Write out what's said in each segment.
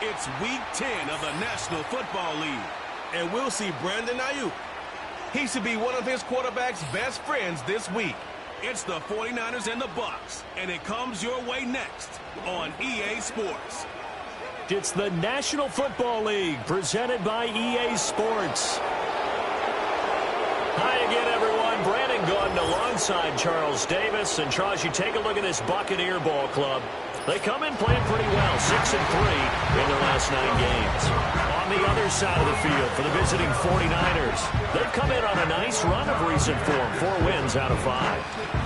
It's Week 10 of the National Football League, and we'll see Brandon Ayuk. He should be one of his quarterback's best friends this week. It's the 49ers and the Bucks, and it comes your way next on EA Sports. It's the National Football League presented by EA Sports. Hi again, everyone. Brandon Gaudin alongside Charles Davis. And Charles, you take a look at this Buccaneer ball club. They come in playing pretty well, 6-3 in their last 9 games. On the other side of the field for the visiting 49ers, they've come in on a nice run of recent form, 4 wins out of 5.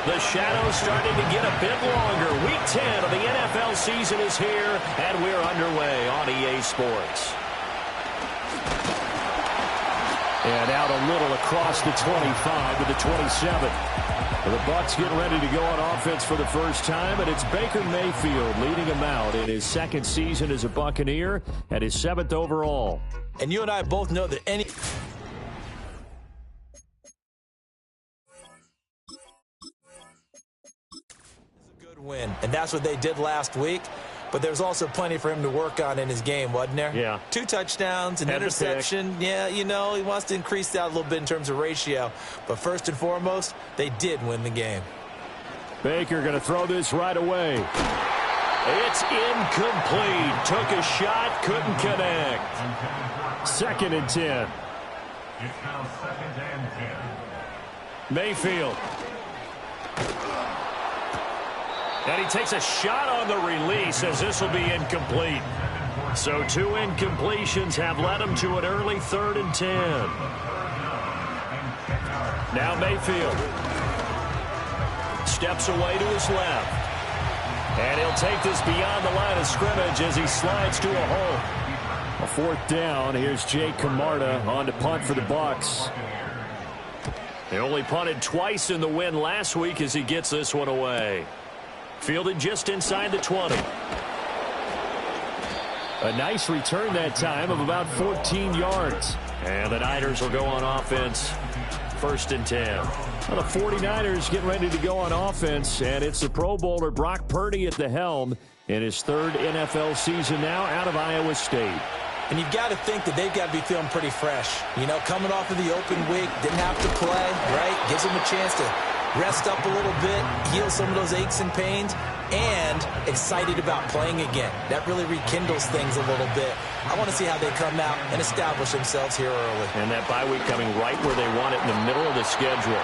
The shadow's starting to get a bit longer. Week 10 of the NFL season is here, and we're underway on EA Sports. And out a little across the 25 to the 27. The Bucs getting ready to go on offense for the first time, and it's Baker Mayfield leading them out in his 2nd season as a Buccaneer and his 7th overall. And you and I both know that any win, and that's what they did last week. But there's also plenty for him to work on in his game, wasn't there? Yeah. 2 touchdowns, an interception. Yeah, you know, he wants to increase that a little bit in terms of ratio. But first and foremost, they did win the game. Baker going to throw this right away. It's incomplete. Took a shot, couldn't connect. 2nd and 10. It's now 2nd and 10. Mayfield. And he takes a shot on the release as this will be incomplete. So 2 incompletions have led him to an early 3rd and 10. Now Mayfield steps away to his left. And he'll take this beyond the line of scrimmage as he slides to a hole. A 4th down. Here's Jake Camarda on to punt for the Bucs. They only punted twice in the win last week as he gets this one away. Fielded just inside the 20. A nice return that time of about 14 yards. And the Niners will go on offense. 1st and 10. Well, the 49ers getting ready to go on offense, and it's the Pro Bowler Brock Purdy at the helm in his 3rd NFL season now out of Iowa State. And you've got to think that they've got to be feeling pretty fresh. You know, coming off of the open week, didn't have to play, right? Gives them a chance to rest up a little bit, heal some of those aches and pains, and excited about playing again. That really rekindles things a little bit. I want to see how they come out and establish themselves here early. And that bye week coming right where they want it in the middle of the schedule.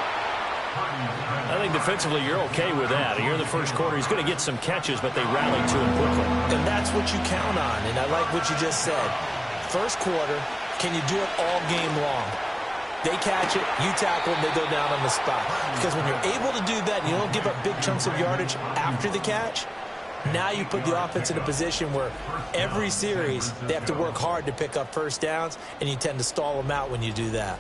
I think defensively you're okay with that. Here in the first quarter, he's going to get some catches, but they rallied to him quickly. And that's what you count on, and I like what you just said. First quarter, can you do it all game long? They catch it, you tackle them, they go down on the spot. Because when you're able to do that, and you don't give up big chunks of yardage after the catch, now you put the offense in a position where every series they have to work hard to pick up first downs, and you tend to stall them out when you do that.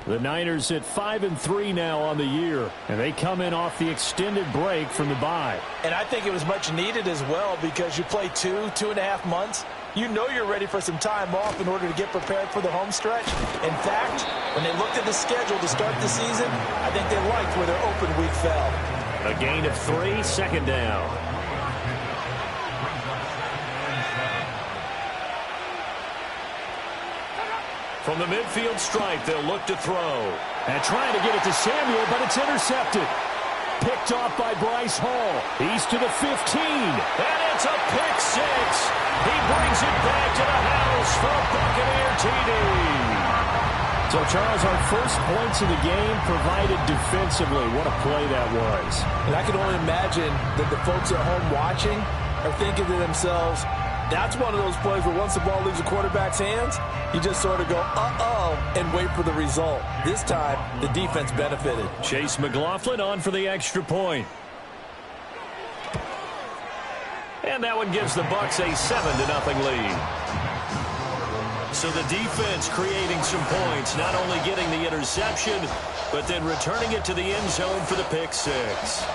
The Niners at 5-3 now on the year, and they come in off the extended break from the bye. And I think it was much needed as well because you play 2.5 months. You know you're ready for some time off in order to get prepared for the home stretch. In fact, when they looked at the schedule to start the season, I think they liked where their open week fell. A gain of 3, 2nd down. From the midfield stripe, they'll look to throw. And trying to get it to Samuel, but it's intercepted. Picked off by Bryce Hall. He's to the 15. And it's a pick 6. He brings it back to the house for a Buccaneer TD. So, Charles, our first points of the game provided defensively. What a play that was. And I can only imagine that the folks at home watching are thinking to themselves, that's one of those plays where once the ball leaves the quarterback's hands, you just sort of go, uh-oh, and wait for the result. This time, the defense benefited. Chase McLaughlin on for the extra point. And that one gives the Bucs a 7-0 lead. So the defense creating some points, not only getting the interception, but then returning it to the end zone for the pick 6.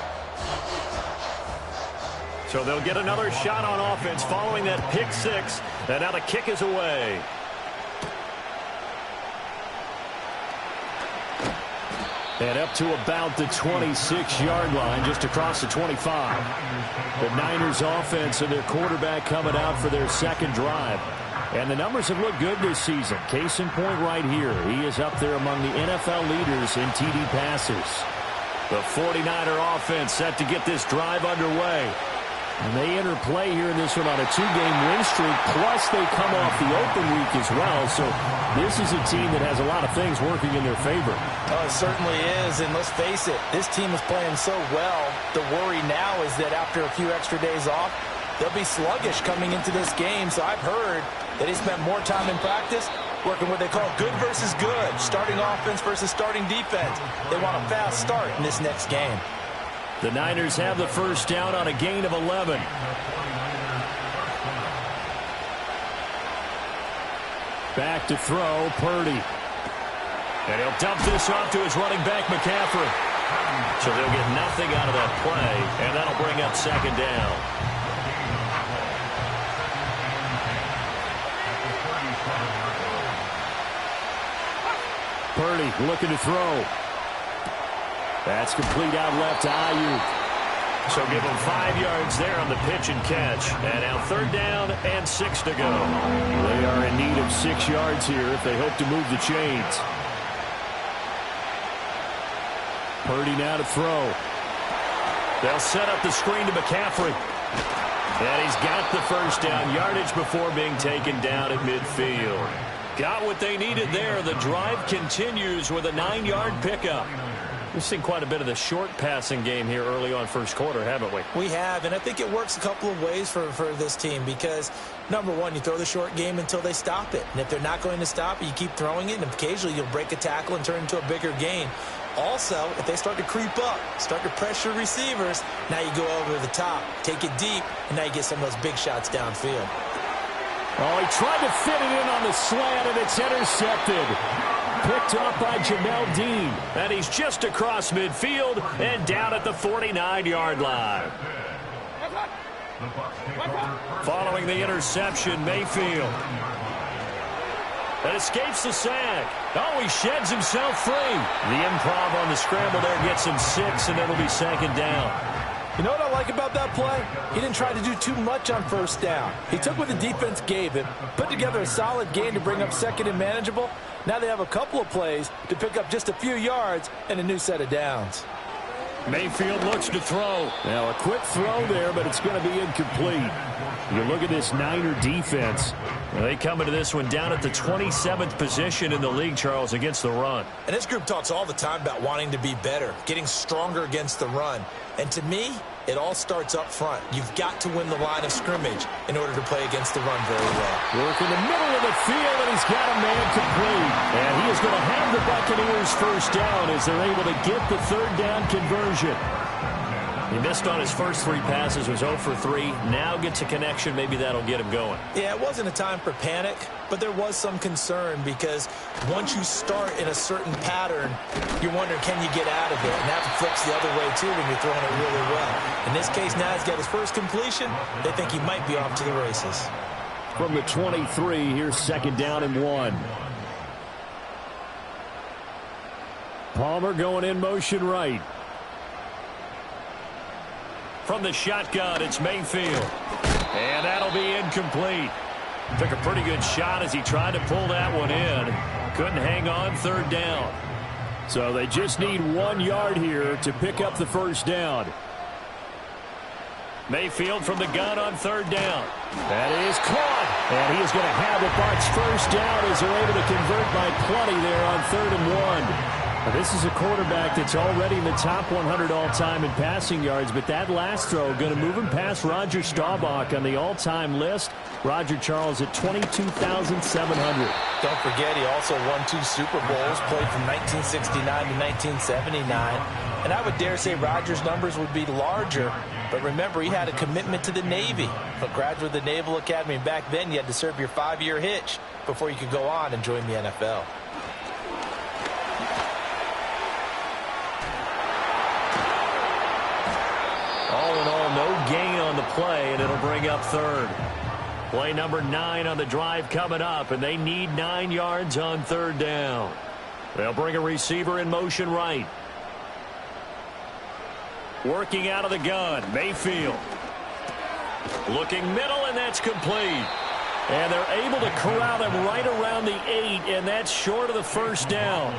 So they'll get another shot on offense following that pick 6. And now the kick is away. And up to about the 26-yard line, just across the 25. The Niners offense and their quarterback coming out for their second drive. And the numbers have looked good this season. Case in point right here. He is up there among the NFL leaders in TD passes. The 49er offense set to get this drive underway. And they enter play here in this one on a 2-game win streak, plus they come off the open week as well. So this is a team that has a lot of things working in their favor. Oh, it certainly is, and let's face it, this team is playing so well. The worry now is that after a few extra days off, they'll be sluggish coming into this game. So I've heard that they spent more time in practice working what they call good versus good, starting offense versus starting defense. They want a fast start in this next game. The Niners have the first down on a gain of 11. Back to throw, Purdy. And he'll dump this off to his running back, McCaffrey. So they'll get nothing out of that play, and that'll bring up second down. Purdy looking to throw. That's complete out left to Ayuk. So give them 5 yards there on the pitch and catch. And now third down and 6 to go. They are in need of 6 yards here if they hope to move the chains. Purdy now to throw. They'll set up the screen to McCaffrey. And he's got the first down yardage before being taken down at midfield. Got what they needed there. The drive continues with a 9-yard pickup. We've seen quite a bit of the short passing game here early on first quarter, haven't we? We have, and I think it works a couple of ways for this team because, number one, you throw the short game until they stop it. And if they're not going to stop it, you keep throwing it, and occasionally you'll break a tackle and turn it into a bigger gain. Also, if they start to creep up, start to pressure receivers, now you go over the top, take it deep, and now you get some of those big shots downfield. Oh, he tried to fit it in on the slant, and it's intercepted. Picked up by Jamel Dean. And he's just across midfield and down at the 49-yard line. Following the interception, Mayfield. That escapes the sack. Oh, he sheds himself free. The improv on the scramble there gets him 6, and it'll be second down. You know what I like about that play? He didn't try to do too much on first down. He took what the defense gave him, put together a solid game to bring up second and manageable. Now they have a couple of plays to pick up just a few yards and a new set of downs. Mayfield looks to throw. Now a quick throw there, but it's going to be incomplete. You look at this Niner defense. Well, they come into this one down at the 27th position in the league, Charles, against the run. And this group talks all the time about wanting to be better, getting stronger against the run. And to me, it all starts up front. You've got to win the line of scrimmage in order to play against the run very well. Work in the middle of the field, and he's got a man complete. And he is going to have the Buccaneers first down as they're able to get the third down conversion. He missed on his first 3 passes, was 0 for 3. Now gets a connection. Maybe that'll get him going. Yeah, it wasn't a time for panic, but there was some concern because once you start in a certain pattern, you're wondering, can you get out of it? And that flips the other way, too, when you're throwing it really well. In this case, now he's got his first completion. They think he might be off to the races. From the 23, here's second down and 1. Palmer going in motion right. From the shotgun, it's Mayfield. And that'll be incomplete. Took a pretty good shot as he tried to pull that one in. Couldn't hang on, third down. So they just need 1 yard here to pick up the first down. Mayfield from the gun on third down. That is caught. And he is going to have the Bucs first down as they're able to convert by plenty there on 3rd and 1. Now, this is a quarterback that's already in the top 100 all-time in passing yards, but that last throw going to move him past Roger Staubach on the all-time list. Roger Charles at 22,700. Don't forget, he also won 2 Super Bowls, played from 1969 to 1979. And I would dare say Roger's numbers would be larger, but remember, he had a commitment to the Navy. A graduate of the Naval Academy, and back then you had to serve your 5-year hitch before you could go on and join the NFL. All in all, no gain on the play, and it'll bring up third. Play number 9 on the drive coming up, and they need 9 yards on third down. They'll bring a receiver in motion right. Working out of the gun, Mayfield. Looking middle, and that's complete. And they're able to corral him right around the 8, and that's short of the first down.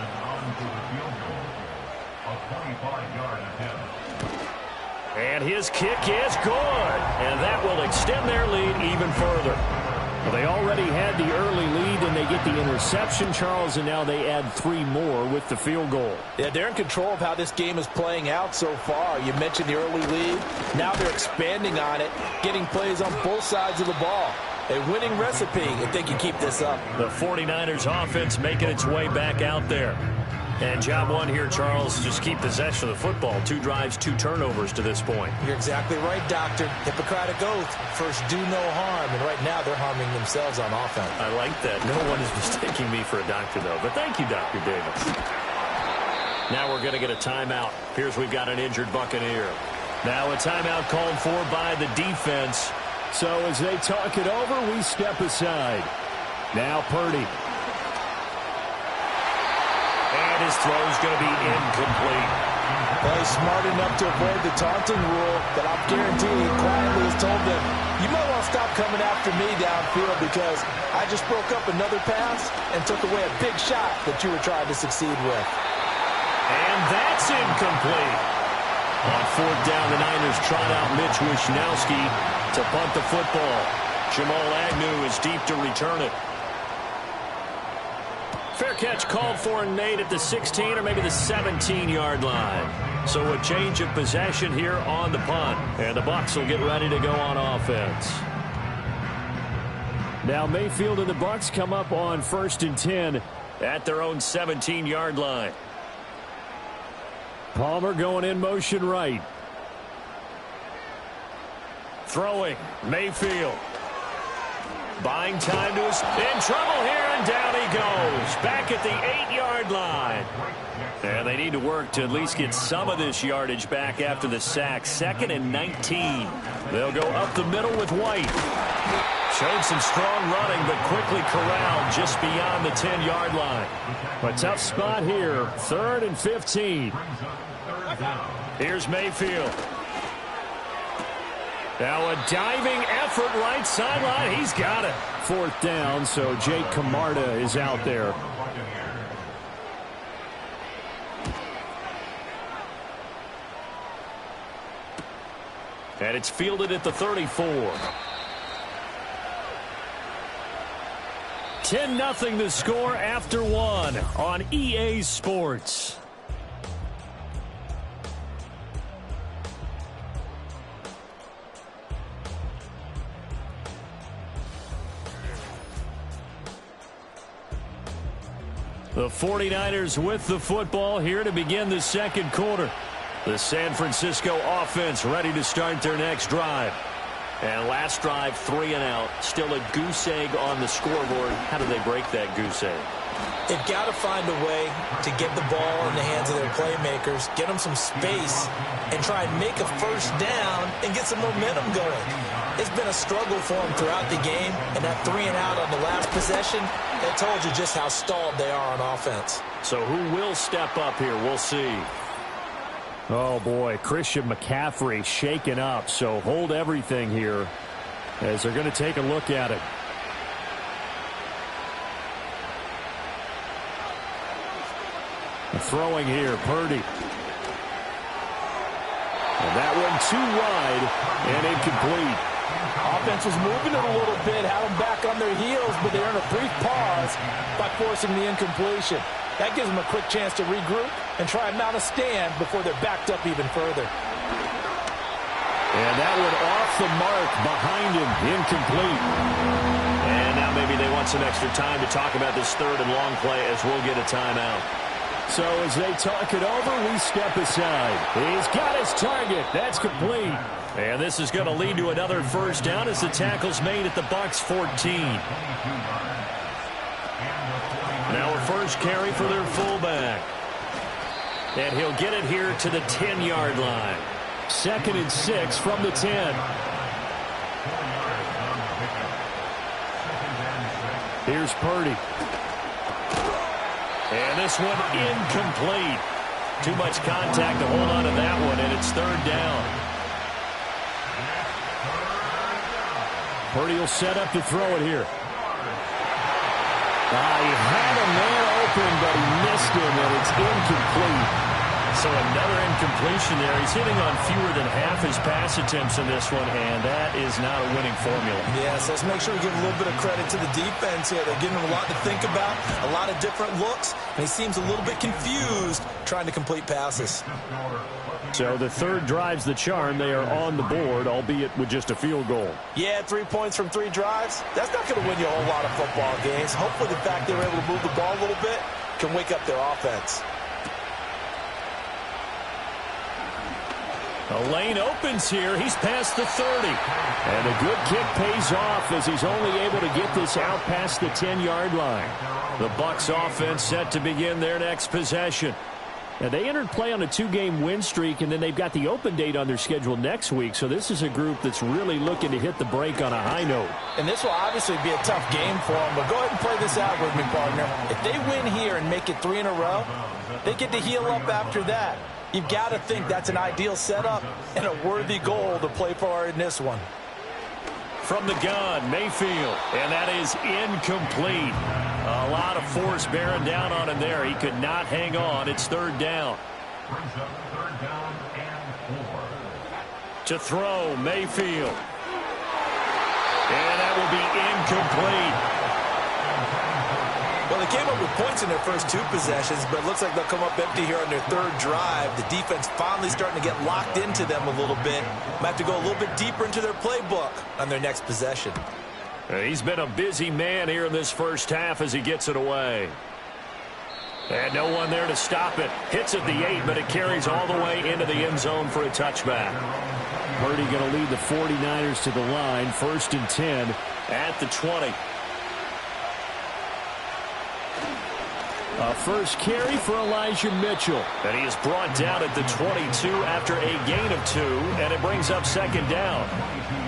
And his kick is good. And that will extend their lead even further. Well, they already had the early lead, and they get the interception, Charles, and now they add 3 more with the field goal. Yeah, they're in control of how this game is playing out so far. You mentioned the early lead. Now they're expanding on it, getting plays on both sides of the ball. A winning recipe if they can keep this up. The 49ers offense making its way back out there. And job one here, Charles, just keep possession of the football. 2 drives, 2 turnovers to this point. You're exactly right, Doctor. Hippocratic oath. First, do no harm. And right now, they're harming themselves on offense. I like that. No one is mistaking me for a doctor, though. But thank you, Dr. Davis. Now we're going to get a timeout. Here's we've got an injured Buccaneer. Now a timeout called for by the defense. So as they talk it over, we step aside. Now Purdy. And his throw's going to be incomplete. Well, he's smart enough to avoid the taunting rule, but I'm guaranteed quietly has told them, you might want to stop coming after me downfield because I just broke up another pass and took away a big shot that you were trying to succeed with. And that's incomplete. On 4th down, the Niners trot out Mitch Wishnowski to punt the football. Jamal Agnew is deep to return it. Fair catch called for and made at the 16 or maybe the 17-yard line. So a change of possession here on the punt. And the Bucs will get ready to go on offense. Now Mayfield and the Bucs come up on 1st and 10 at their own 17-yard line. Palmer going in motion right. Throwing, Mayfield. Buying time to his... In trouble here, and down he goes. Back at the 8-yard line. And they need to work to at least get some of this yardage back after the sack. 2nd and 19. They'll go up the middle with White. Showed some strong running, but quickly corralled just beyond the 10-yard line. A tough spot here. 3rd and 15. Here's Mayfield. Now a diving effort right sideline. He's got it. 4th down, so Jake Camarda is out there. And it's fielded at the 34. 10-0 the score after 1 on EA Sports. The 49ers with the football here to begin the 2nd quarter. The San Francisco offense ready to start their next drive. And last drive, 3 and out. Still a goose egg on the scoreboard. How do they break that goose egg? They've got to find a way to get the ball in the hands of their playmakers, get them some space, and try and make a 1st down and get some momentum going. It's been a struggle for them throughout the game, and that 3 and out on the last possession, that told you just how stalled they are on offense. So who will step up here? We'll see. Oh, boy, Christian McCaffrey shaken up, so hold everything here as they're going to take a look at it. Throwing here, Purdy. And that one too wide and incomplete. Offense was moving it a little bit, had them back on their heels, but they earned a brief pause by forcing the incompletion. That gives them a quick chance to regroup and try and mount a stand before they're backed up even further. And that one off the mark behind him, incomplete. And now maybe they want some extra time to talk about this 3rd and long play as we'll get a timeout. So as they talk it over, we step aside. He's got his target. That's complete. And this is going to lead to another 1st down as the tackle's made at the Bucs 14. Now a 1st carry for their fullback. And he'll get it here to the 10-yard line. 2nd and 6 from the 10. Here's Purdy. And this one incomplete. Too much contact to hold on to that one, and it's third down. Purdy will set up to throw it here. He had him there open, but he missed him, and it's incomplete. So another incompletion there. He's hitting on fewer than half his pass attempts in this one, and that is not a winning formula. Yeah, so let's make sure we give a little bit of credit to the defense here. They're giving him a lot to think about, a lot of different looks, and he seems a little bit confused trying to complete passes. So the third drive's the charm. They are on the board, albeit with just a field goal. Yeah, 3 points from 3 drives. That's not going to win you a whole lot of football games. Hopefully the fact they were able to move the ball a little bit can wake up their offense. A lane opens here. He's past the 30. And a good kick pays off as he's only able to get this out past the 10-yard line. The Bucs offense set to begin their next possession. Now, they entered play on a 2-game win streak, and then they've got the open date on their schedule next week. So this is a group that's really looking to hit the break on a high note. And this will obviously be a tough game for them, but go ahead and play this out with me, partner. If they win here and make it 3 in a row, they get to heal up after that. You've got to think that's an ideal setup and a worthy goal to play for in this one. From the gun, Mayfield, and that is incomplete. A lot of force bearing down on him there. He could not hang on. It's third down. To throw, Mayfield. And that will be incomplete. Well, they came up with points in their first 2 possessions, but it looks like they'll come up empty here on their third drive. The defense finally starting to get locked into them a little bit. Might have to go a little bit deeper into their playbook on their next possession. He's been a busy man here in this first half as he gets it away. And no one there to stop it. Hits at the 8, but it carries all the way into the end zone for a touchback. Purdy going to lead the 49ers to the line. 1st and 10 at the 20. A first carry for Elijah Mitchell. And he is brought down at the 22 after a gain of 2, and it brings up second down.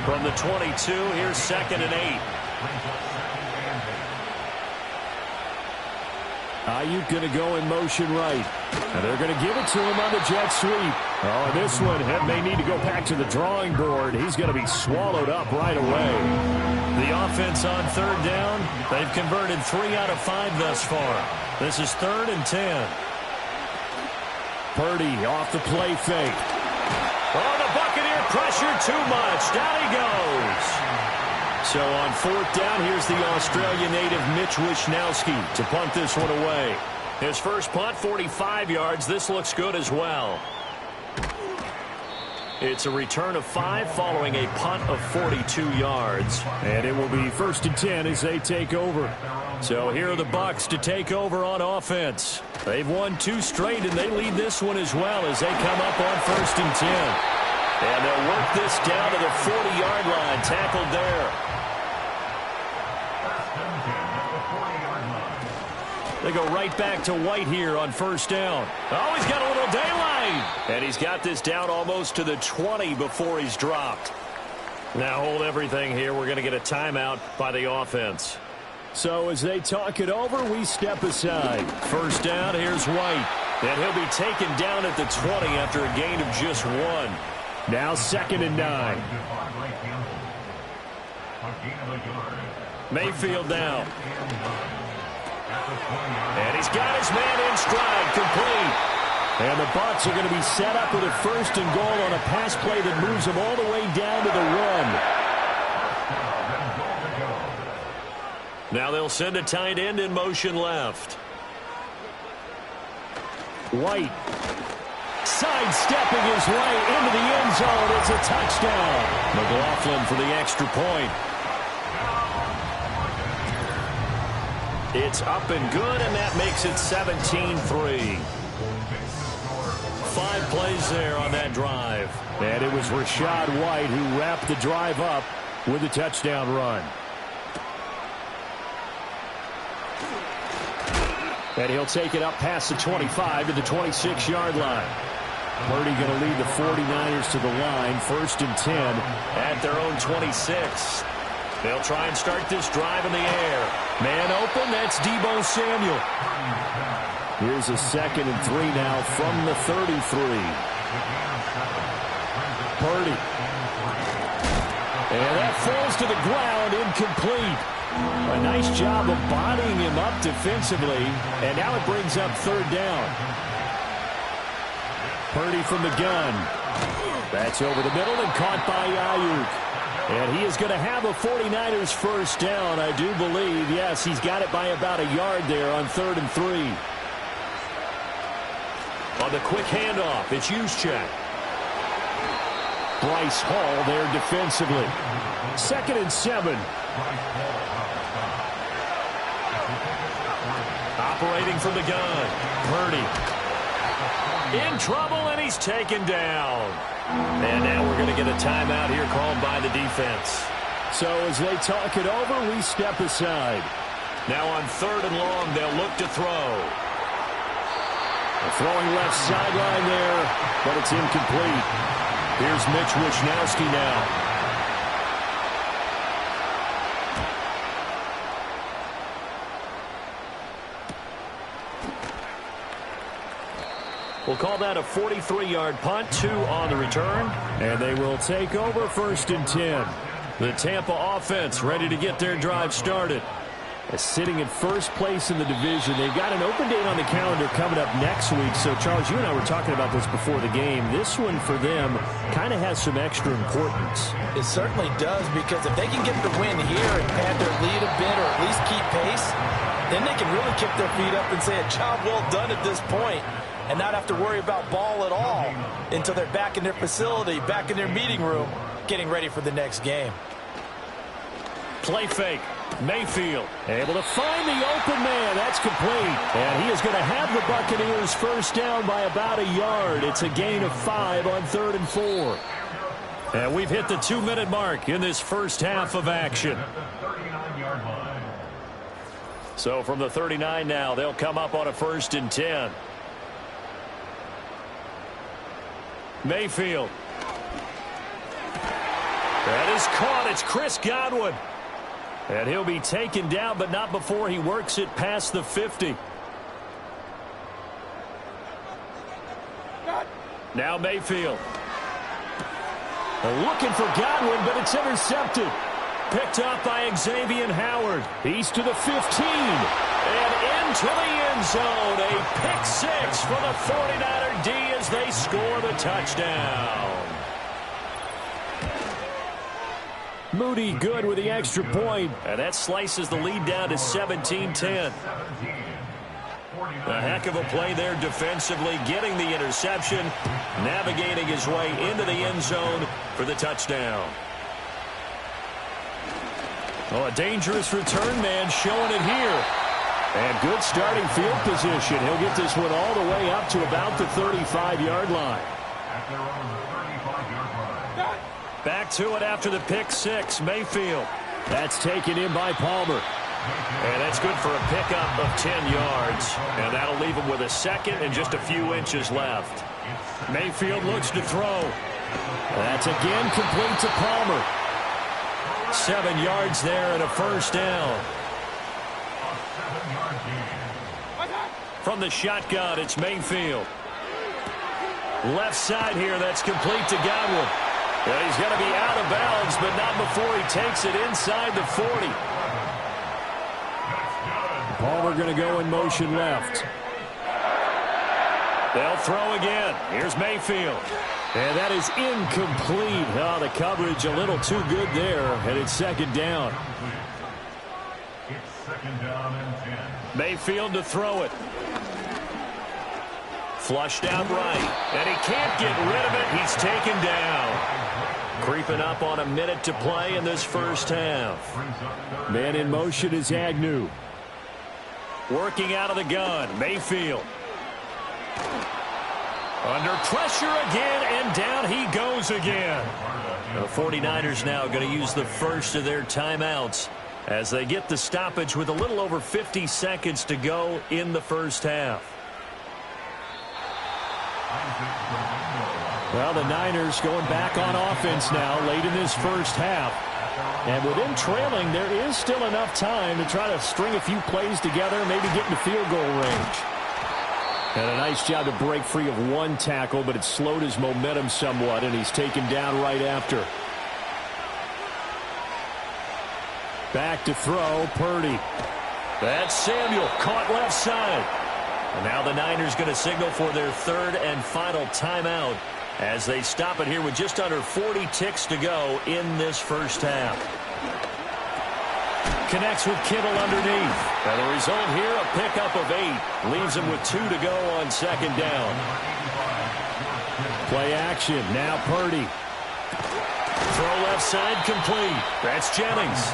From the 22, here's 2nd and 8. Ayuk going to go in motion right. And they're going to give it to him on the jet sweep. Oh, this one may need to go back to the drawing board. He's going to be swallowed up right away. The offense on third down, they've converted 3 out of 5 thus far. This is 3rd and 10. Purdy off the play fake. Oh, the Buccaneer pressure too much. Down he goes. So on 4th down, here's the Australian native Mitch Wishnowsky to punt this one away. His first punt, 45 yards. This looks good as well. It's a return of 5 following a punt of 42 yards. And it will be 1st and 10 as they take over. So here are the Bucs to take over on offense. They've won 2 straight, and they lead this one as well as they come up on 1st and 10. And they'll work this down to the 40-yard line. Tackled there. They go right back to White here on 1st down. Oh, he's got a little daylight. And he's got this down almost to the 20 before he's dropped. Now hold everything here. We're going to get a timeout by the offense. So as they talk it over, we step aside. 1st down, here's White. And he'll be taken down at the 20 after a gain of just 1. Now 2nd and 9. Mayfield now. And he's got his man in stride, complete. And the Bucs are going to be set up with a 1st and goal on a pass play that moves them all the way down to the run. Now they'll send a tight end in motion left. White sidestepping his way into the end zone. It's a touchdown. McLaughlin for the extra point. It's up and good, and that makes it 17-3. 5 plays there on that drive. And it was Rachaad White who wrapped the drive up with a touchdown run. And he'll take it up past the 25 to the 26-yard line. Purdy going to lead the 49ers to the line. 1st and 10 at their own 26. They'll try and start this drive in the air. Man open, that's Deebo Samuel. Here's a 2nd and 3 now from the 33. Purdy. And that falls to the ground, incomplete. A nice job of bodying him up defensively, and now it brings up 3rd down. Purdy from the gun. That's over the middle and caught by Ayuk. And he is going to have a 49ers first down, I do believe. Yes, he's got it by about a yard there on 3rd and 3. On the quick handoff, it's Juszczyk. Bryce Hall there defensively. 2nd and 7. Operating from the gun. Purdy. In trouble, and he's taken down. And now we're going to get a timeout here called by the defense. So as they talk it over, we step aside. Now on 3rd and long, they'll look to throw. Throwing left sideline there, but it's incomplete. Here's Mitch Wishnowsky now. We'll call that a 43-yard punt, 2 on the return. And they will take over 1st and 10. The Tampa offense ready to get their drive started. Sitting in first place in the division. They've got an open date on the calendar coming up next week. So, Charles, you and I were talking about this before the game. This one for them kind of has some extra importance. It certainly does, because if they can get the win here and pad their lead a bit or at least keep pace, then they can really kick their feet up and say a job well done at this point and not have to worry about ball at all until they're back in their facility, back in their meeting room, getting ready for the next game. Play fake. Mayfield able to find the open man. That's complete. And he is going to have the Buccaneers first down by about a yard. It's a gain of 5 on 3rd and 4. And we've hit the 2-minute mark in this first half of action. So from the 39 now, they'll come up on a 1st and 10. Mayfield. That is caught. It's Chris Godwin. And he'll be taken down, but not before he works it past the 50. Now Mayfield. Looking for Godwin, but it's intercepted. Picked up by Xavier Howard. He's to the 15. And into the end zone. A pick 6 for the 49er D as they score the touchdown. Moody good with the extra point. And that slices the lead down to 17-10. A heck of a play there defensively, getting the interception, navigating his way into the end zone for the touchdown. Oh, a dangerous return man showing it here. And good starting field position. He'll get this one all the way up to about the 35-yard line. Back to it after the pick 6, Mayfield. That's taken in by Palmer. And that's good for a pickup of 10 yards. And that'll leave him with a 2nd and just a few inches left. Mayfield looks to throw. That's again complete to Palmer. 7 yards there and a first down. From the shotgun, it's Mayfield. Left side here, that's complete to Godwin. And he's going to be out of bounds, but not before he takes it inside the 40. Palmer going to go in motion left. They'll throw again. Here's Mayfield. And that is incomplete. Oh, the coverage a little too good there, and it's 2nd down. It's 2nd down and 10. Mayfield to throw it. Flushed out right, and he can't get rid of it. He's taken down. Creeping up on a minute to play in this first half. Man in motion is Agnew. Working out of the gun, Mayfield. Under pressure again, and down he goes again. The 49ers now going to use the first of their timeouts as they get the stoppage with a little over 50 seconds to go in the first half. Well, the Niners going back on offense now late in this first half. And with them trailing, there is still enough time to try to string a few plays together, maybe get into field goal range. And a nice job to break free of one tackle, but it slowed his momentum somewhat, and he's taken down right after. Back to throw, Purdy. That's Samuel, caught left side. And now the Niners going to signal for their third and final timeout as they stop it here with just under 40 ticks to go in this first half. Connects with Kittle underneath. And the result here, a pickup of 8. Leaves him with 2 to go on second down. Play action. Now Purdy. Throw left side complete. That's Jennings.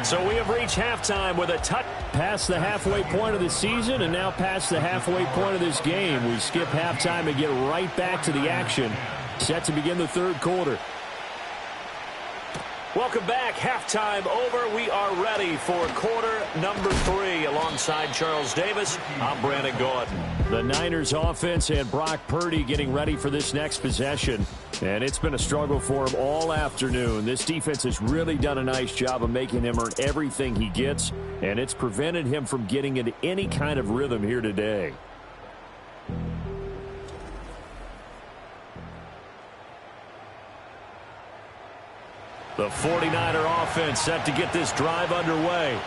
So we have reached halftime with a touch. Past the halfway point of the season and now past the halfway point of this game. We skip halftime and get right back to the action. Set to begin the third quarter. Welcome back. Halftime over. We are ready for quarter number 3. Alongside Charles Davis, I'm Brandon Gordon. The Niners offense and Brock Purdy getting ready for this next possession. And it's been a struggle for him all afternoon. This defense has really done a nice job of making him earn everything he gets. And it's prevented him from getting into any kind of rhythm here today. The 49er offense set to get this drive underway.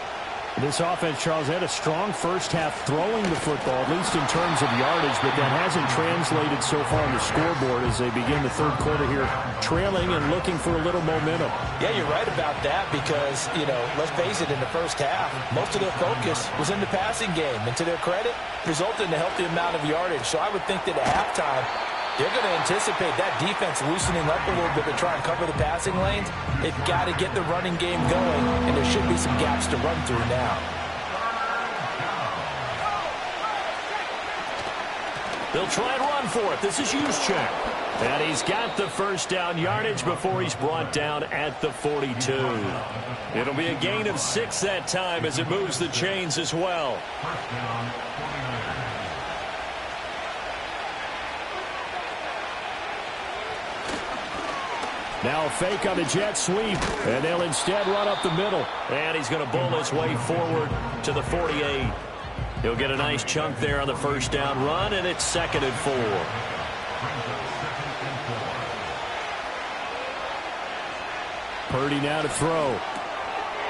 This offense, Charles, had a strong first half throwing the football, at least in terms of yardage, but that hasn't translated so far on the scoreboard as they begin the third quarter here, trailing and looking for a little momentum. Yeah, you're right about that because, let's face it, in the first half, most of their focus was in the passing game. And to their credit, resulted in a healthy amount of yardage. So I would think that at halftime, they're going to anticipate that defense loosening up a little bit to try and cover the passing lanes. They've got to get the running game going, and there should be some gaps to run through now. They'll try and run for it. This is Juszczyk. And he's got the first down yardage before he's brought down at the 42. It'll be a gain of 6 that time as it moves the chains as well. Now a fake on the jet sweep, and they'll instead run up the middle. And he's going to bull his way forward to the 48. He'll get a nice chunk there on the first down run, and it's 2nd and 4. Purdy now to throw.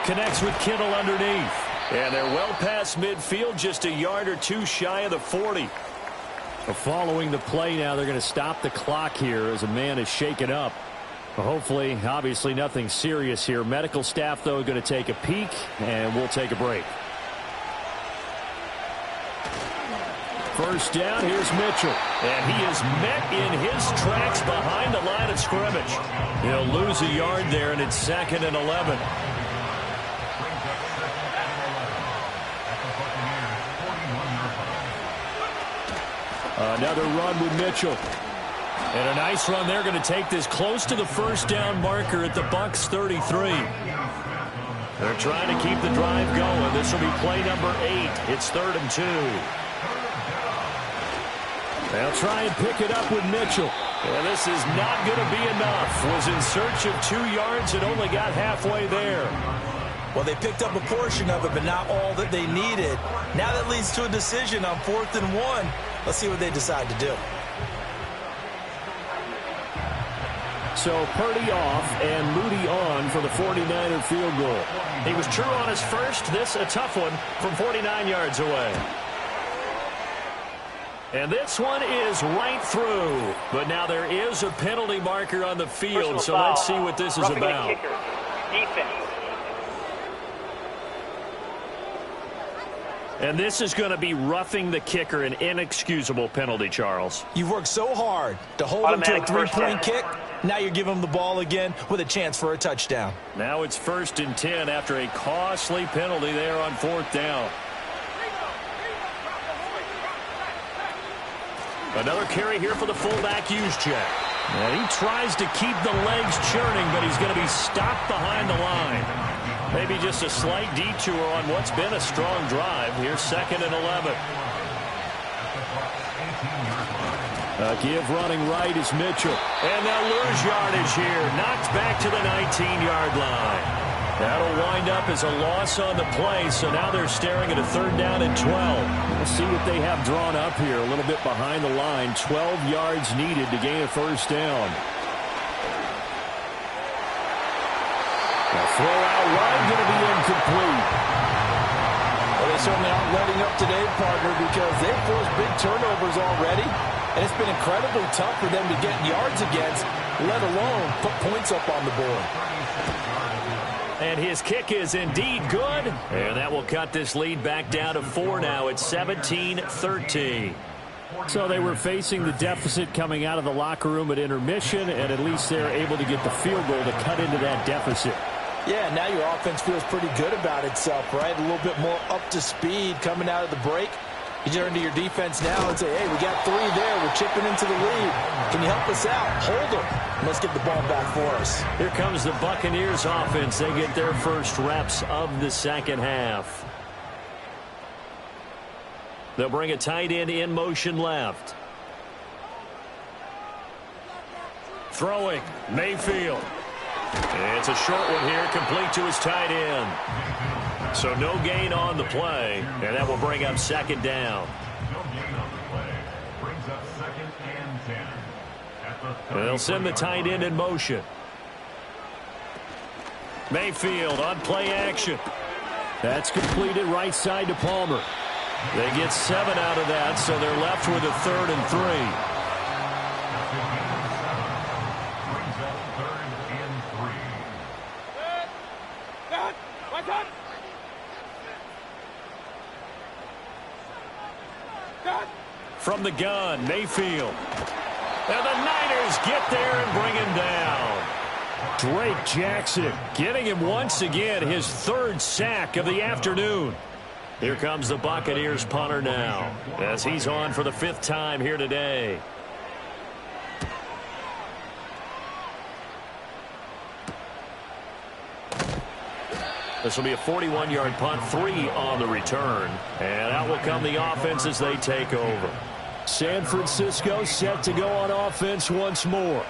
Connects with Kittle underneath. And they're well past midfield, just a yard or 2 shy of the 40. Following the play now, they're going to stop the clock here as a man is shaken up. Hopefully, obviously nothing serious here. Medical staff, though, going to take a peek, and we'll take a break. First down, here's Mitchell. And he is met in his tracks behind the line of scrimmage. He'll lose a yard there, and it's 2nd and 11. Another run with Mitchell. And a nice run there, going to take this close to the first down marker at the Bucks 33. They're trying to keep the drive going. This will be play number 8. It's 3rd and 2. They'll try and pick it up with Mitchell. And this is not going to be enough. Was in search of 2 yards and only got halfway there. Well, they picked up a portion of it, but not all that they needed. Now that leads to a decision on 4th and 1. Let's see what they decide to do. So Purdy off and Moody on for the 49er field goal. He was true on his first. This a tough one from 49 yards away. And this one is right through. But now there is a penalty marker on the field, so let's see what this is about. Defense. And this is going to be roughing the kicker, an inexcusable penalty, Charles. You've worked so hard to hold him to a 3-point kick. Now you're giving him the ball again with a chance for a touchdown. Now it's 1st and 10 after a costly penalty there on 4th down. Another carry here for the fullback, Juszczyk. And he tries to keep the legs churning, but he's going to be stopped behind the line. Maybe just a slight detour on what's been a strong drive. Here's 2nd and 11. Give running right is Mitchell. And they'll lose yardage here. Knocked back to the 19-yard line. That'll wind up as a loss on the play, so now they're staring at a 3rd down and 12. We'll see what they have drawn up here. A little bit behind the line. 12 yards needed to gain a 1st down. The throw out wide going to be incomplete. Well, they certainly aren't letting up today, partner, because they've forced big turnovers already, and it's been incredibly tough for them to get yards against, let alone put points up on the board. And his kick is indeed good. And that will cut this lead back down to 4 now. It's 17-13. So they were facing the deficit coming out of the locker room at intermission, and at least they're able to get the field goal to cut into that deficit. Yeah, now your offense feels pretty good about itself, right? A little bit more up to speed coming out of the break. You turn to your defense now and say, hey, we got 3 there. We're chipping into the lead. Can you help us out? Hold them. Let's get the ball back for us. Here comes the Buccaneers offense. They get their first reps of the 2nd half. They'll bring a tight end in motion left. Throwing, Mayfield. It's a short one here, complete to his tight end. So no gain on the play, and that will bring up 2nd down. No gain on the play. Brings up 2nd and 10. At the They'll send the tight end in motion. Mayfield on play action. That's completed right side to Palmer. They get 7 out of that, so they're left with a 3rd and 3. From the gun, Mayfield. And the Niners get there and bring him down. Drake Jackson getting him once again his 3rd sack of the afternoon. Here comes the Buccaneers punter now as he's on for the 5th time here today. This will be a 41-yard punt, 3 on the return. And out will come the offense as they take over. San Francisco set to go on offense once more.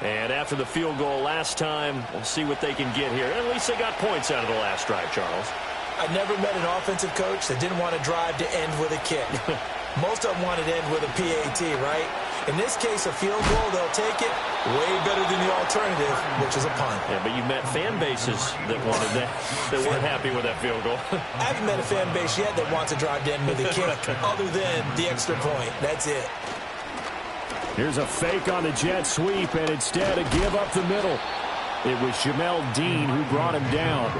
And after the field goal last time, we'll see what they can get here. At least they got points out of the last drive, Charles. I never met an offensive coach that didn't want to drive to end with a kick. Most of them wanted to end with a PAT, right? In this case, a field goal, they'll take it. Way better than the alternative, which is a punt. Yeah, but you met fan bases that wanted that, that weren't happy with that field goal. I haven't met a fan base yet that wants to drive to end with a kick other than the extra point. That's it. Here's a fake on the jet sweep, and instead a give up the middle. It was Jamel Dean who brought him down.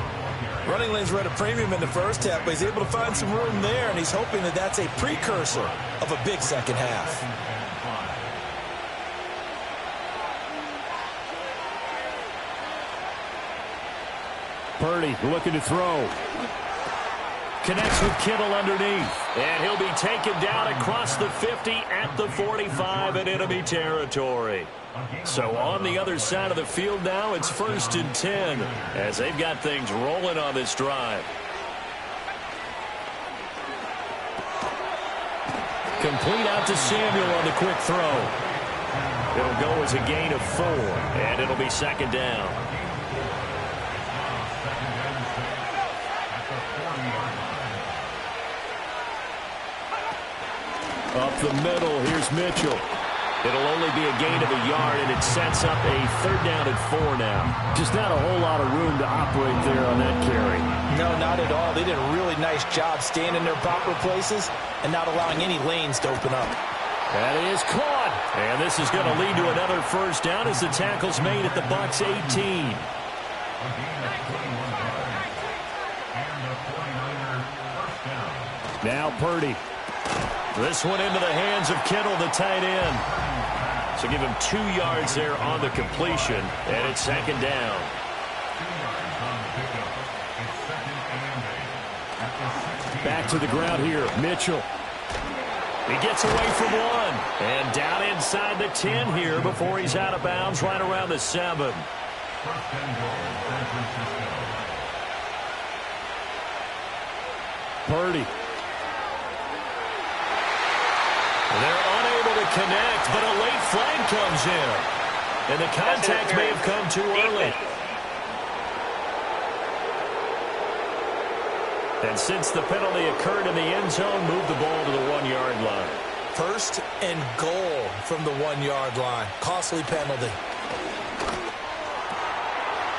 Running lanes were at a premium in the first half, but he's able to find some room there, and he's hoping that that's a precursor of a big 2nd half. Purdy looking to throw. Connects with Kittle underneath. And he'll be taken down across the 50 at the 45 in enemy territory. So on the other side of the field now, it's 1st and 10 as they've got things rolling on this drive. Complete out to Samuel on the quick throw. It'll go as a gain of 4, and it'll be 2nd down. Up the middle, here's Mitchell. It'll only be a gain of a yard, and it sets up a 3rd down and 4 now. Just not a whole lot of room to operate there on that carry. No, not at all. They did a really nice job staying in their proper places and not allowing any lanes to open up. That is caught. And this is going to lead to another 1st down as the tackle's made at the Bucs 18. Now Purdy. This one into the hands of Kittle, the tight end. So give him 2 yards there on the completion, and it's 2nd down. Back to the ground here, Mitchell. He gets away from 1, and down inside the 10 here before he's out of bounds right around the 7. Purdy. They're unable to connect, but a late flag comes in. And the contact may have come too early. And since the penalty occurred in the end zone, move the ball to the 1-yard line. First and goal from the 1-yard line. Costly penalty.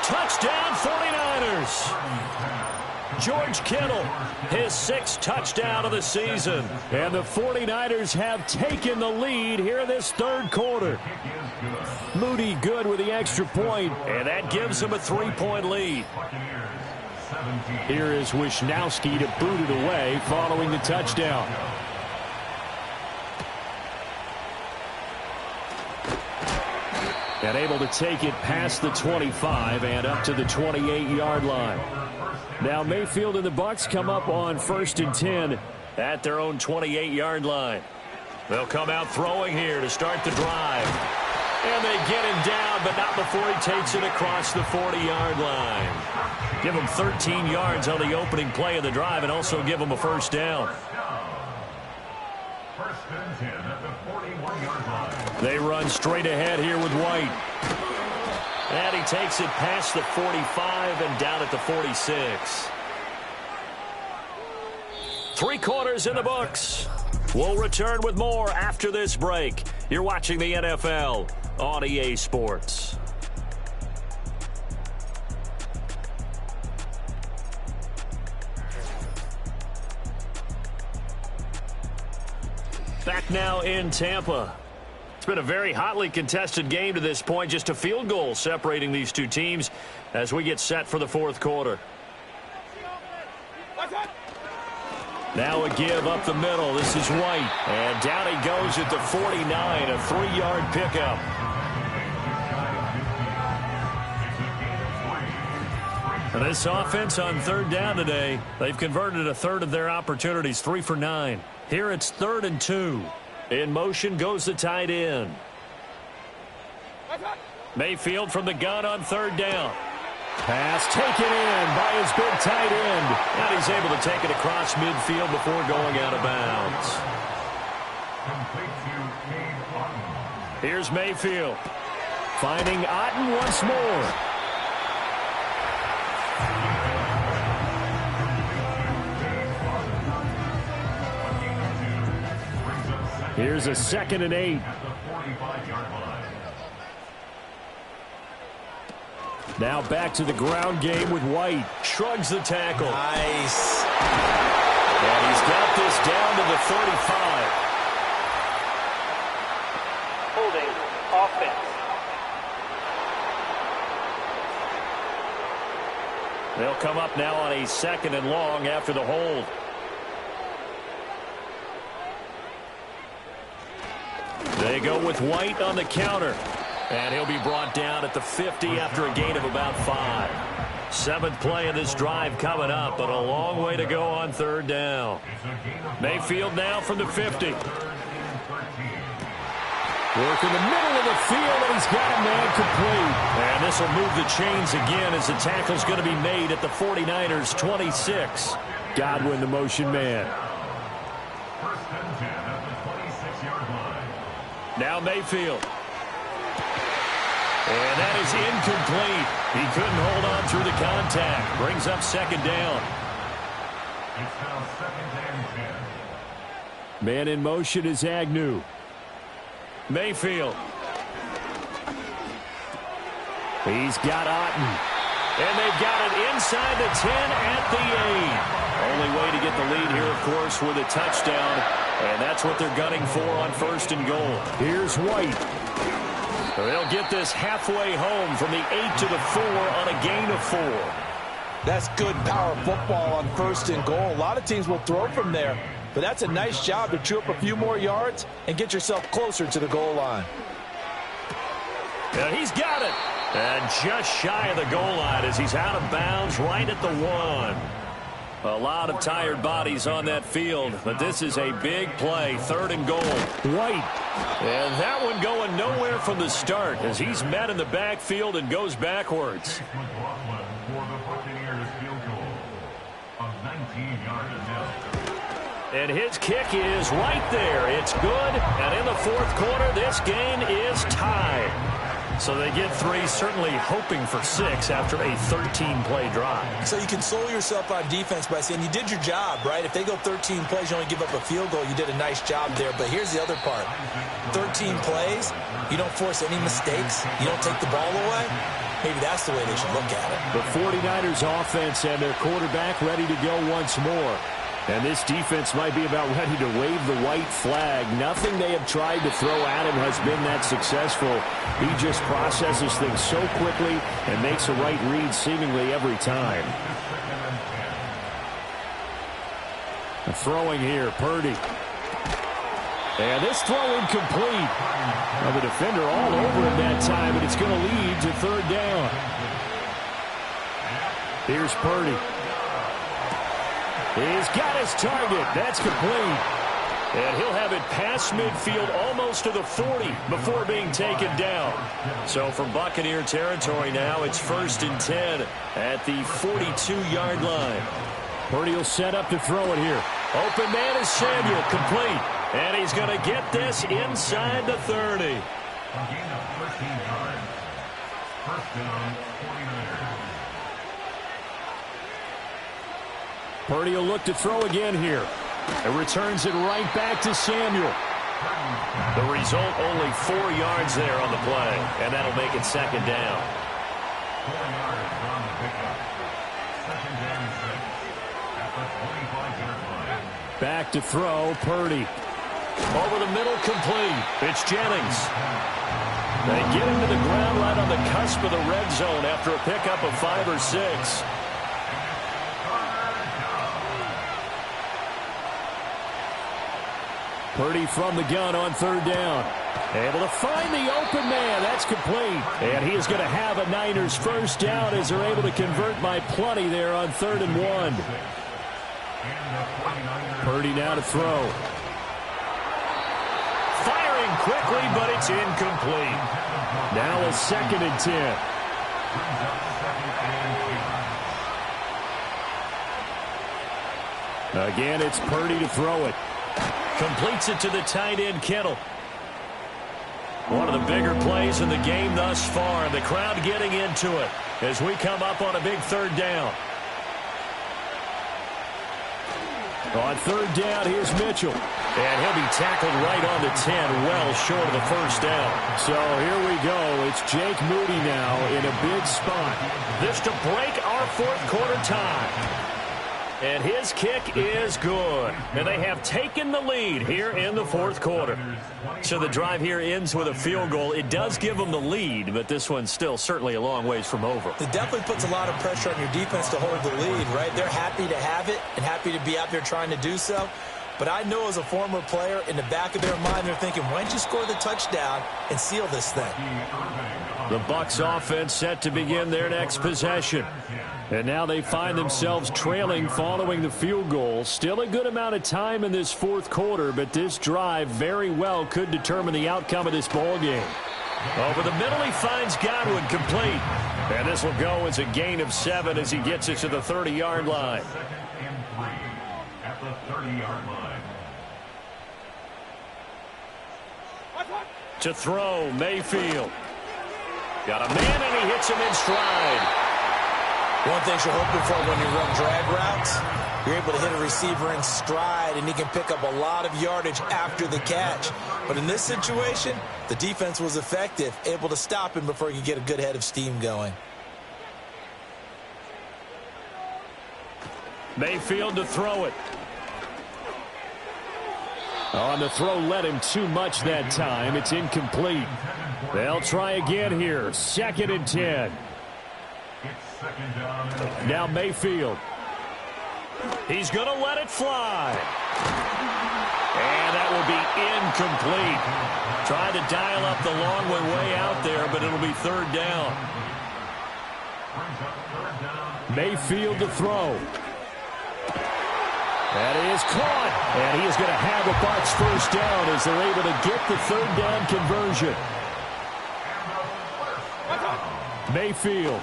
Touchdown 49ers. George Kittle, his 6th touchdown of the season. And the 49ers have taken the lead here in this third quarter. Moody good with the extra point, and that gives them a 3-point lead. Here is Wisnowski to boot it away following the touchdown. And able to take it past the 25 and up to the 28-yard line. Now Mayfield and the Bucs come up on 1st and 10 at their own 28-yard line. They'll come out throwing here to start the drive. And they get him down, but not before he takes it across the 40-yard line. Give him 13 yards on the opening play of the drive and also give him a first down. 1st and 10 at the 41-yard line. They run straight ahead here with White. And he takes it past the 45 and down at the 46. 3 quarters in the books. We'll return with more after this break. You're watching the NFL on EA Sports. Back now in Tampa. It's been a very hotly contested game to this point. Just a field goal separating these two teams as we get set for the 4th quarter. Now a give up the middle. This is White. And down he goes at the 49, a 3-yard pickup. And this offense on 3rd down today, they've converted a third of their opportunities, 3 for 9. Here it's 3rd and 2. In motion goes the tight end. Mayfield from the gun on 3rd down. Pass taken in by his big tight end. And he's able to take it across midfield before going out of bounds. Here's Mayfield. Finding Otten once more. Here's a 2nd and 8. Now back to the ground game with White. Shrugs the tackle. Nice. And he's got this down to the 35. Holding offense. They'll come up now on a 2nd and long after the hold. They go with White on the counter. And he'll be brought down at the 50 after a gain of about 5. 7th play of this drive coming up, but a long way to go on 3rd down. Mayfield now from the 50. Work in the middle of the field, and he's got a man complete. And this will move the chains again as the tackle's going to be made at the 49ers' 26. Godwin, the motion man. 1st and 10 at the 26-yard line. Now Mayfield. And that is incomplete. He couldn't hold on through the contact. Brings up 2nd down. It's now 2nd and 10. Man in motion is Agnew. Mayfield. He's got Otten. And they've got it inside the 10 at the 8. Only way to get the lead here, of course, with a touchdown. And that's what they're gunning for on 1st and goal. Here's White. They'll get this halfway home from the 8 to the 4 on a gain of 4. That's good power football on 1st and goal. A lot of teams will throw from there, but that's a nice job to chew up a few more yards and get yourself closer to the goal line. And he's got it. And just shy of the goal line as he's out of bounds right at the 1. A lot of tired bodies on that field, but this is a big play. 3rd and goal. White. And that one going nowhere from the start as he's met in the backfield and goes backwards. McLaughlin for the Buccaneers field goal. A 19-yard attempt. And his kick is right there. It's good. And in the 4th quarter, this game is tied. So they get 3, certainly hoping for 6 after a 13-play drive. So you console yourself on defense by saying you did your job, right? If they go 13 plays, you only give up a field goal, you did a nice job there. But here's the other part. 13 plays, you don't force any mistakes, you don't take the ball away. Maybe that's the way they should look at it. The 49ers offense and their quarterback ready to go once more. And this defense might be about ready to wave the white flag. Nothing they have tried to throw at him has been that successful. He just processes things so quickly and makes a right read seemingly every time. Throwing here, Purdy. And this throw incomplete. Now the defender all over him that time, and it's going to lead to third down. Here's Purdy. He's got his target. That's complete. And he'll have it past midfield almost to the 40 before being taken down. So from Buccaneer territory now, it's 1st and 10 at the 42-yard line. Purdy will set up to throw it here. Open man is Samuel, complete. And he's going to get this inside the 30. A gain of 13 yards. First down, 49ers. Purdy will look to throw again here. And returns it right back to Samuel. The result, only 4 yards there on the play. And that'll make it 2nd down. 4 yards on the pickup. 2nd and 6 at the 25-yard line. Back to throw, Purdy. Over the middle, complete. It's Jennings. They get him to the ground right on the cusp of the red zone after a pickup of 5 or 6. Purdy from the gun on 3rd down. Able to find the open man. That's complete. And he is going to have a Niners first down as they're able to convert by plenty there on 3rd and 1. Purdy now to throw. Firing quickly, but it's incomplete. Now a 2nd and 10. Again, it's Purdy to throw it. Completes it to the tight end, Kittle. One of the bigger plays in the game thus far, and the crowd getting into it as we come up on a big 3rd down. On 3rd down, here's Mitchell. And he'll be tackled right on the 10, well short of the first down. So here we go. It's Jake Moody now in a big spot. This to break our 4th quarter tie. And his kick is good. And they have taken the lead here in the 4th quarter. So the drive here ends with a field goal. It does give them the lead, but this one's still certainly a long ways from over. It definitely puts a lot of pressure on your defense to hold the lead, right? They're happy to have it and happy to be out there trying to do so. But I know as a former player, in the back of their mind, they're thinking, why don't you score the touchdown and seal this thing? The Bucs offense set to begin their next possession. And now they find themselves trailing following the field goal. Still a good amount of time in this 4th quarter, but this drive very well could determine the outcome of this ball game. Over the middle, he finds Godwin, complete. And this will go as a gain of 7 as he gets it to the 30-yard line. 2nd and 3 at the 30-yard line. To throw, Mayfield. Got a man, and he hits him in stride. One thing you're hoping for when you run drag routes, you're able to hit a receiver in stride, and he can pick up a lot of yardage after the catch. But in this situation, the defense was effective, able to stop him before he could get a good head of steam going. Mayfield to throw it. On the throw, led him too much that time. It's incomplete. They'll try again here. 2nd and 10. Now Mayfield. He's going to let it fly. And that will be incomplete. Tried to dial up the long way out there, but it'll be 3rd down. Mayfield to throw. That is caught. And he is going to have a Bucs first down as they're able to get the 3rd down conversion. Mayfield.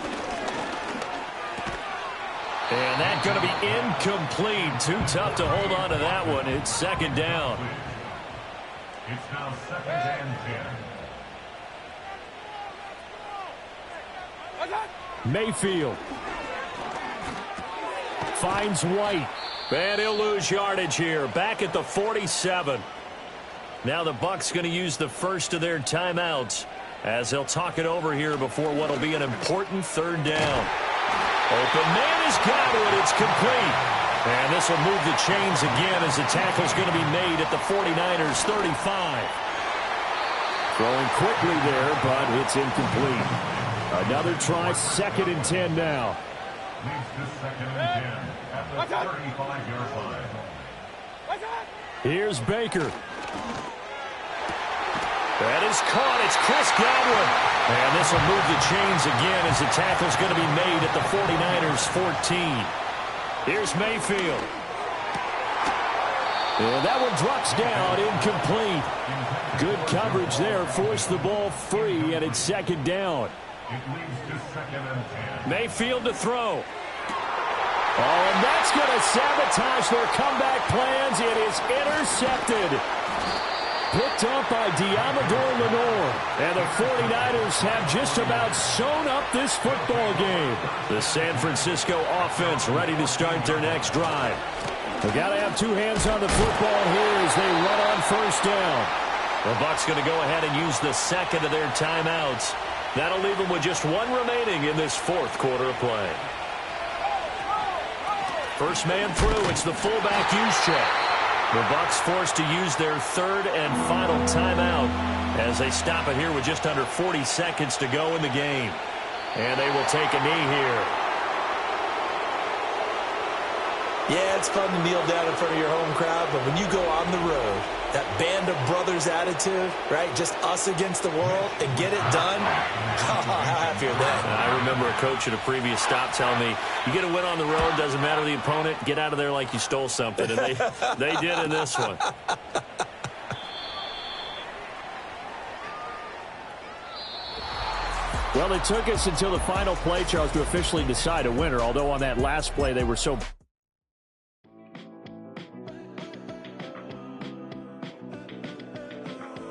And that's going to be incomplete. Too tough to hold on to that one. It's 2nd down. It's now 2nd and 10. Mayfield finds White. And he'll lose yardage here. Back at the 47. Now the Bucs going to use the first of their timeouts as they'll talk it over here before what will be an important third down. Open man has got it. It's complete. And this will move the chains again as the tackle's going to be made at the 49ers 35. Throwing quickly there, but it's incomplete. Another try, 2nd and 10 now. Leads to 2nd and 10 at the 35-yard line. Here's Baker. That is caught. It's Chris Godwin. And this will move the chains again as the tackle's going to be made at the 49ers 14. Here's Mayfield. And that one drops down, incomplete. Good coverage there, forced the ball free, and it's 2nd down. It leads to 2nd and 10. Mayfield to throw. Oh, and that's going to sabotage their comeback plans. It is intercepted. Picked up by Diamador Lenore. And the 49ers have just about sewn up this football game. The San Francisco offense ready to start their next drive. They got to have two hands on the football here as they run on first down. The Bucs going to go ahead and use the second of their timeouts. That'll leave them with just one remaining in this 4th quarter of play. First man through, it's the fullback use check. The Bucs forced to use their 3rd and final timeout as they stop it here with just under 40 seconds to go in the game. And they will take a knee here. Yeah, it's fun to kneel down in front of your home crowd, but when you go on the road, that band of brothers attitude, right, just us against the world, and get it done, how happy are they? I remember a coach at a previous stop telling me, you get a win on the road, doesn't matter the opponent, get out of there like you stole something, and they did in this one. Well, it took us until the final play, Charles, to officially decide a winner, although on that last play they were so